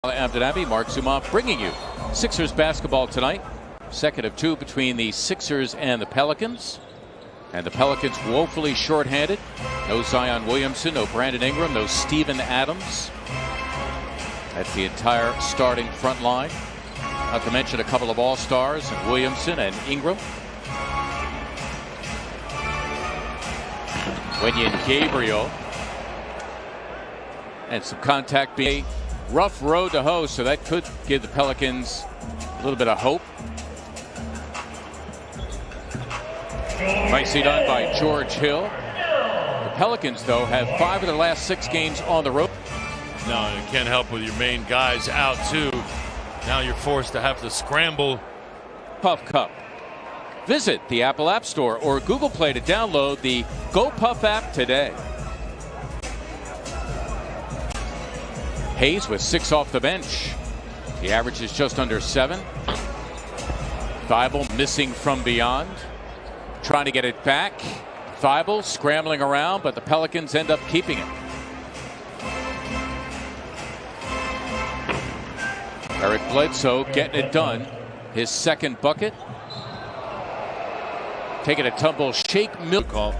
Abu Dhabi, Mark Zumoff bringing you Sixers basketball tonight. Second of two between the Sixers and the Pelicans. And the Pelicans woefully shorthanded. No Zion Williamson, no Brandon Ingram, no Steven Adams. That's the entire starting front line. Not to mention a couple of all-stars, Williamson and Ingram. Wenyen Gabriel. And some contact being a rough road to hoe, so that could give the Pelicans a little bit of hope. Nicely done by George Hill. The Pelicans, though, have 5 of their last 6 games on the road. No, you can't help with your main guys out, too. Now you're forced to have to scramble. Puff Cup. Visit the Apple App Store or Google Play to download the Go Puff app today. Hayes with 6 off the bench. The average is just under 7. Thibault missing from beyond. Trying to get it back. Thibault scrambling around, but the Pelicans end up keeping it. Eric Bledsoe getting it done. His second bucket. Taking a tumble. Shake Milton.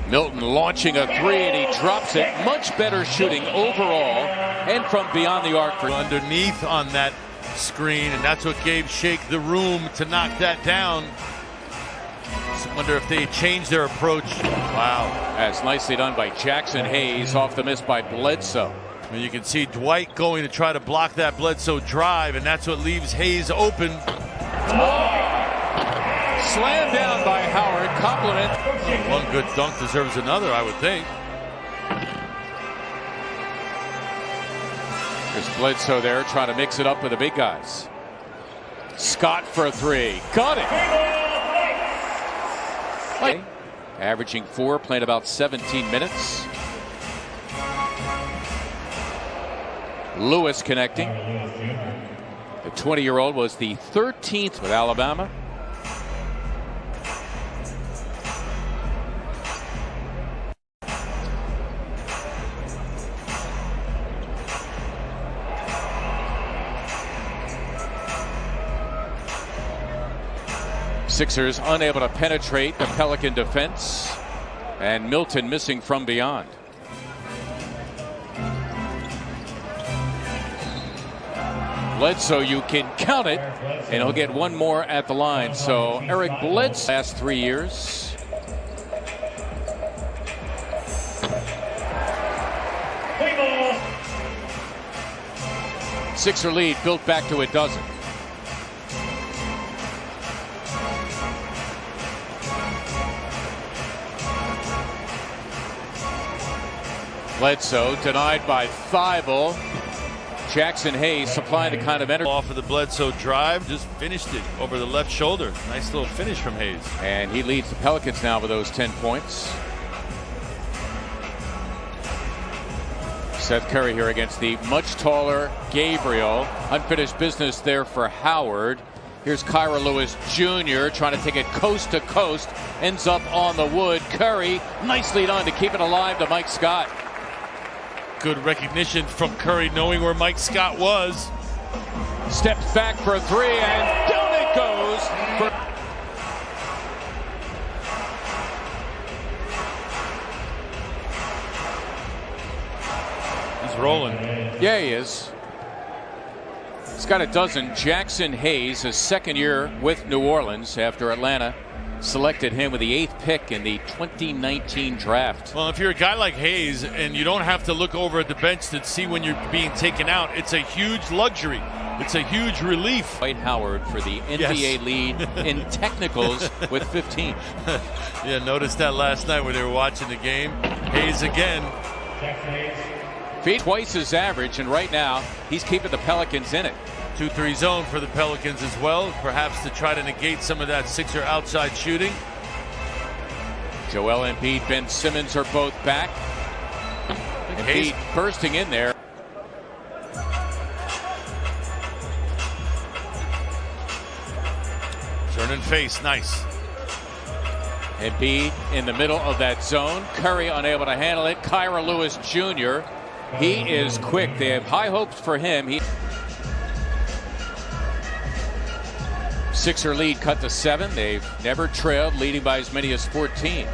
Milton launching a 3 and he drops it. Much better shooting overall and from beyond the arc. For underneath on that screen, and that's what gave Shake the room to knock that down. Just wonder if they changed their approach. Wow. That's nicely done by Jackson Hayes off the miss by Bledsoe. And you can see Dwight going to try to block that Bledsoe drive, and that's what leaves Hayes open. Slammed down by Howard. Compliment. One good dunk deserves another, I would think. There's Bledsoe there trying to mix it up with the big guys. Scott for a 3. Got it. Averaging 4, playing about 17 minutes. Lewis connecting. The 20-year-old was the 13th with Alabama. Sixers unable to penetrate the Pelican defense, and Milton missing from beyond. Bledsoe, you can count it, and he'll get one more at the line. So Eric Bledsoe, last 3 years. Sixer lead built back to a dozen. Bledsoe denied by Thibault. Jackson Hayes supplying the kind of energy. Off of the Bledsoe drive, just finished it over the left shoulder. Nice little finish from Hayes. And he leads the Pelicans now with those 10 points. Seth Curry here against the much taller Gabriel. Unfinished business there for Howard. Here's Kyra Lewis Jr. trying to take it coast to coast. Ends up on the wood. Curry nicely done to keep it alive to Mike Scott. Good recognition from Curry, knowing where Mike Scott was. Steps back for a 3 and down it goes. He's rolling. Yeah, he is. He's got a dozen. Jackson Hayes, his second year with New Orleans after Atlanta selected him with the 8th pick in the 2019 draft. Well, if you're a guy like Hayes and you don't have to look over at the bench to see when you're being taken out, it's a huge luxury. It's a huge relief. Dwight Howard for the NBA lead in technicals with 15. Yeah, noticed that last night when they were watching the game. Hayes again. Feet twice his average, and right now he's keeping the Pelicans in it. 2-3 zone for the Pelicans as well, perhaps to try to negate some of that Sixer outside shooting. Joel Embiid, Ben Simmons are both back. Embiid bursting in there. Turn and face, nice. Embiid in the middle of that zone. Curry unable to handle it. Kyra Lewis Jr. He is quick. They have high hopes for him. Sixer lead cut to 7. They've never trailed, leading by as many as 14.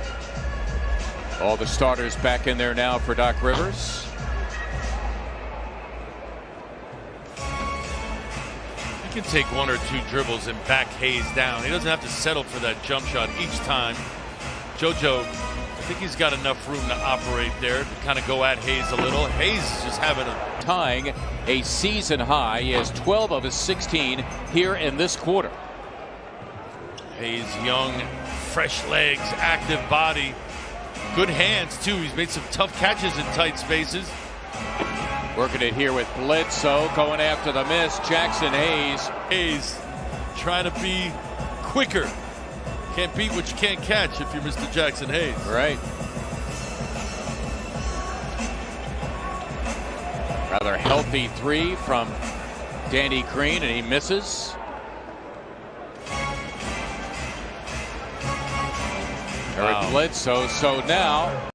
All the starters back in there now for Doc Rivers. He can take 1 or 2 dribbles and back Hayes down. He doesn't have to settle for that jump shot each time. JoJo, I think he's got enough room to operate there to kind of go at Hayes a little. Hayes is just having a tying a season high. He has 12 of his 16 here in this quarter. Hayes, young, fresh legs, active body, good hands too. He's made some tough catches in tight spaces. Working it here with Bledsoe, going after the miss. Jackson Hayes. Hayes trying to be quicker. Can't beat what you can't catch if you're Mr. Jackson Hayes. Right. Rather healthy 3 from Danny Green, and he misses. Eric Bledsoe. So now